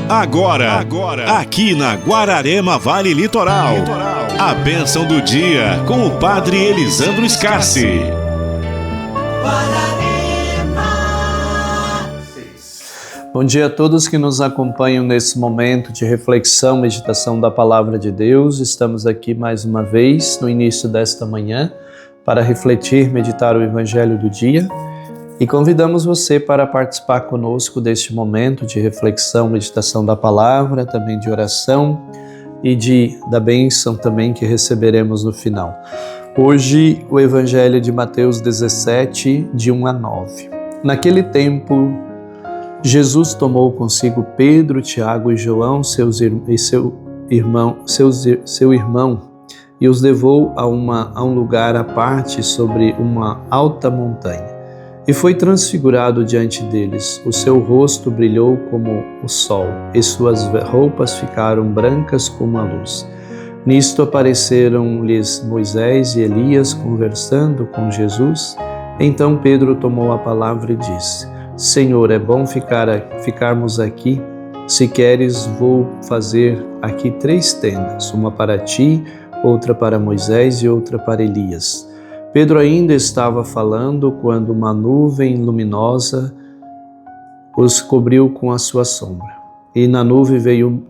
Agora, aqui na Guararema Vale Litoral, a bênção do dia com o Padre Elisandro Scarsi. Bom dia a todos que nos acompanham nesse momento de reflexão, meditação da Palavra de Deus. Estamos aqui mais uma vez no início desta manhã para refletir, meditar o Evangelho do dia. E convidamos você para participar conosco deste momento de reflexão, meditação da palavra, também de oração e da bênção também que receberemos no final. Hoje o Evangelho de Mateus 17, de 1 a 9. Naquele tempo, Jesus tomou consigo Pedro, Tiago e João, seu irmão, e os levou a um lugar à parte sobre uma alta montanha. E foi transfigurado diante deles. O seu rosto brilhou como o sol, e suas roupas ficaram brancas como a luz. Nisto apareceram-lhes Moisés e Elias conversando com Jesus. Então Pedro tomou a palavra e disse: Senhor, é bom ficarmos aqui. Se queres, vou fazer aqui 3 tendas, uma para ti, outra para Moisés e outra para Elias. Pedro ainda estava falando quando uma nuvem luminosa os cobriu com a sua sombra. E na nuvem veio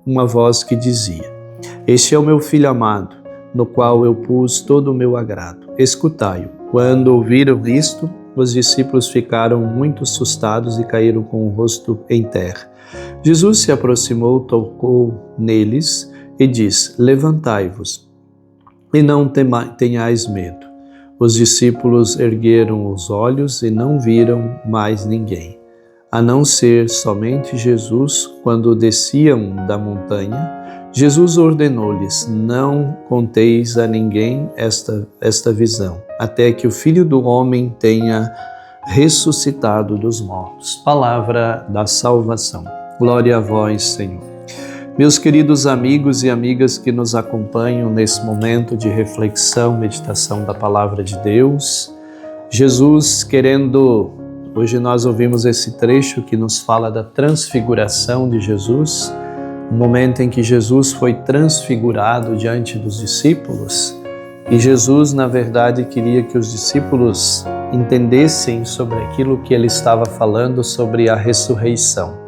uma voz que dizia: Este é o meu filho amado, no qual eu pus todo o meu agrado. Escutai-o. Quando ouviram isto, os discípulos ficaram muito assustados e caíram com o rosto em terra. Jesus se aproximou, tocou neles e disse: Levantai-vos e não tenhais medo. Os discípulos ergueram os olhos e não viram mais ninguém, a não ser somente Jesus. Quando desciam da montanha, Jesus ordenou-lhes: Não conteis a ninguém esta visão, até que o Filho do Homem tenha ressuscitado dos mortos. Palavra da salvação. Glória a vós, Senhor. Meus queridos amigos e amigas que nos acompanham nesse momento de reflexão, meditação da Palavra de Deus, Jesus hoje nós ouvimos esse trecho que nos fala da transfiguração de Jesus, o momento em que Jesus foi transfigurado diante dos discípulos, e Jesus, na verdade, queria que os discípulos entendessem sobre aquilo que ele estava falando sobre a ressurreição.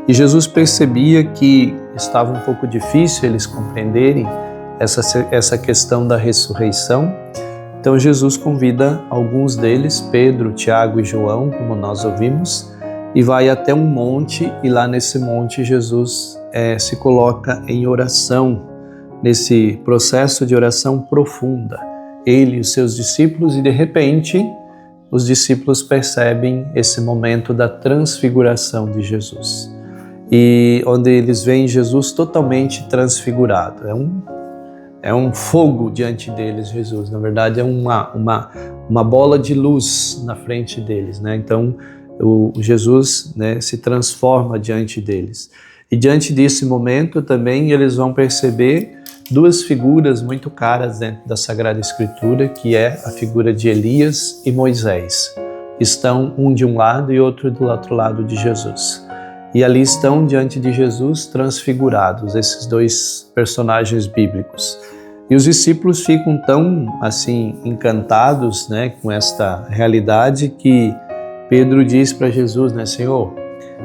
E Jesus percebia que estava um pouco difícil eles compreenderem essa questão da ressurreição. Então Jesus convida alguns deles, Pedro, Tiago e João, como nós ouvimos, e vai até um monte, e lá nesse monte Jesus se coloca em oração, nesse processo de oração profunda, ele e os seus discípulos, e de repente os discípulos percebem esse momento da transfiguração de Jesus. E onde eles veem Jesus totalmente transfigurado. É um fogo diante deles, Jesus. Na verdade, é uma bola de luz na frente deles, né? Então, o Jesus, né, se transforma diante deles. E diante desse momento também eles vão perceber 2 figuras muito caras dentro da Sagrada Escritura, que é a figura de Elias e Moisés. Estão um de um lado e outro do outro lado de Jesus. E ali estão diante de Jesus transfigurados, esses 2 personagens bíblicos. E os discípulos ficam tão assim encantados, né, com esta realidade que Pedro diz para Jesus, né, Senhor,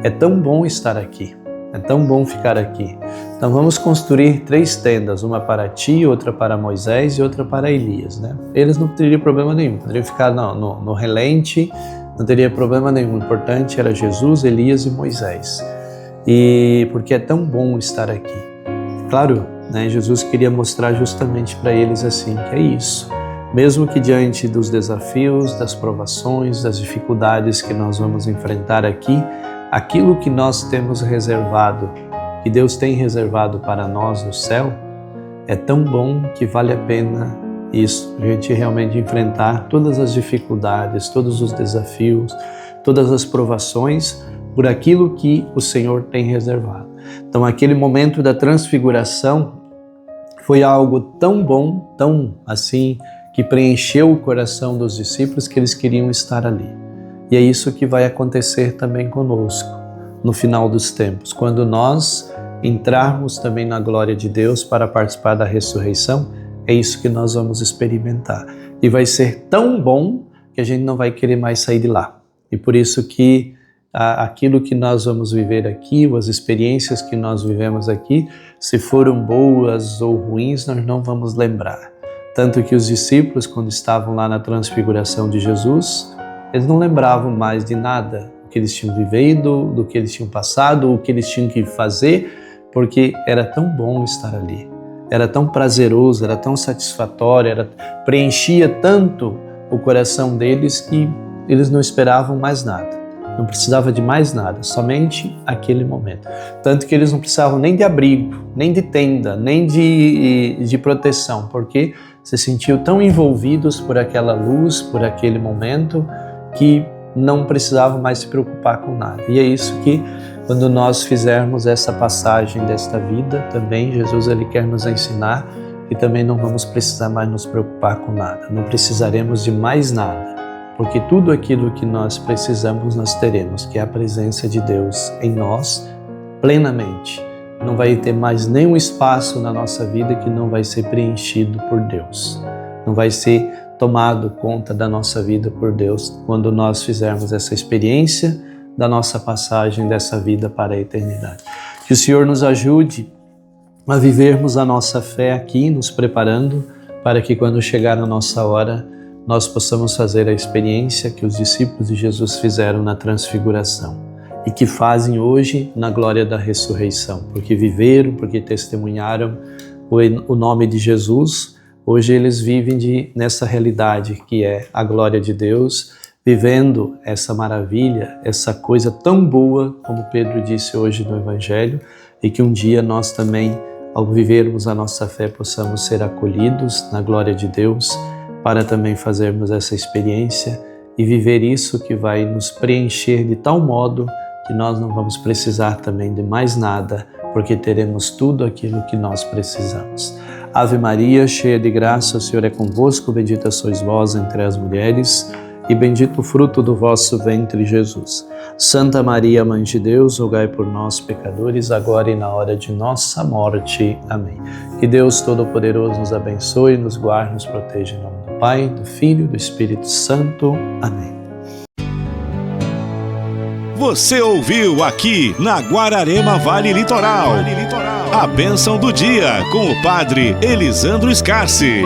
é tão bom estar aqui, é tão bom ficar aqui. Então vamos construir 3 tendas, uma para ti, outra para Moisés e outra para Elias, né? Eles não teriam problema nenhum, poderiam ficar no relente, não teria problema nenhum. O importante era Jesus, Elias e Moisés. E porque é tão bom estar aqui. Claro, né, Jesus queria mostrar justamente para eles assim, que é isso. Mesmo que diante dos desafios, das provações, das dificuldades que nós vamos enfrentar aqui, aquilo que nós temos reservado, que Deus tem reservado para nós no céu, é tão bom que vale a pena isso, a gente realmente enfrentar todas as dificuldades, todos os desafios, todas as provações por aquilo que o Senhor tem reservado. Então, aquele momento da transfiguração foi algo tão bom, tão assim, que preencheu o coração dos discípulos que eles queriam estar ali. E é isso que vai acontecer também conosco. no final dos tempos, quando nós entrarmos também na glória de Deus para participar da ressurreição. É isso que nós vamos experimentar. E vai ser tão bom que a gente não vai querer mais sair de lá. E por isso que aquilo que nós vamos viver aqui, as experiências que nós vivemos aqui, se foram boas ou ruins, nós não vamos lembrar. Tanto que os discípulos, quando estavam lá na transfiguração de Jesus, eles não lembravam mais de nada, do que eles tinham vivido, do que eles tinham passado, o que eles tinham que fazer, porque era tão bom estar ali. Era tão prazeroso, era tão satisfatório, preenchia tanto o coração deles que eles não esperavam mais nada. Não precisava de mais nada, somente aquele momento. Tanto que eles não precisavam nem de abrigo, nem de tenda, nem de proteção, porque se sentiam tão envolvidos por aquela luz, por aquele momento, que não precisavam mais se preocupar com nada. E é isso que, quando nós fizermos essa passagem desta vida, também Jesus ele quer nos ensinar que também não vamos precisar mais nos preocupar com nada. Não precisaremos de mais nada, porque tudo aquilo que nós precisamos nós teremos, que é a presença de Deus em nós plenamente. Não vai ter mais nenhum espaço na nossa vida que não vai ser preenchido por Deus. Não vai ser tomado conta da nossa vida por Deus quando nós fizermos essa experiência da nossa passagem dessa vida para a eternidade. Que o Senhor nos ajude a vivermos a nossa fé aqui, nos preparando para que quando chegar a nossa hora, nós possamos fazer a experiência que os discípulos de Jesus fizeram na transfiguração e que fazem hoje na glória da ressurreição, porque viveram, porque testemunharam o nome de Jesus. Hoje eles vivem nessa realidade que é a glória de Deus, vivendo essa maravilha, essa coisa tão boa, como Pedro disse hoje no Evangelho, e que um dia nós também, ao vivermos a nossa fé, possamos ser acolhidos na glória de Deus, para também fazermos essa experiência e viver isso que vai nos preencher de tal modo que nós não vamos precisar também de mais nada, porque teremos tudo aquilo que nós precisamos. Ave Maria, cheia de graça, o Senhor é convosco, bendita sois vós entre as mulheres, e bendito o fruto do vosso ventre, Jesus. Santa Maria, Mãe de Deus, rogai por nós, pecadores, agora e na hora de nossa morte. Amém. Que Deus Todo-Poderoso nos abençoe, nos guarde, nos proteja, em nome do Pai, do Filho e do Espírito Santo. Amém. Você ouviu aqui na Guararema Vale Litoral. A bênção do dia com o Padre Elisandro Scarsi.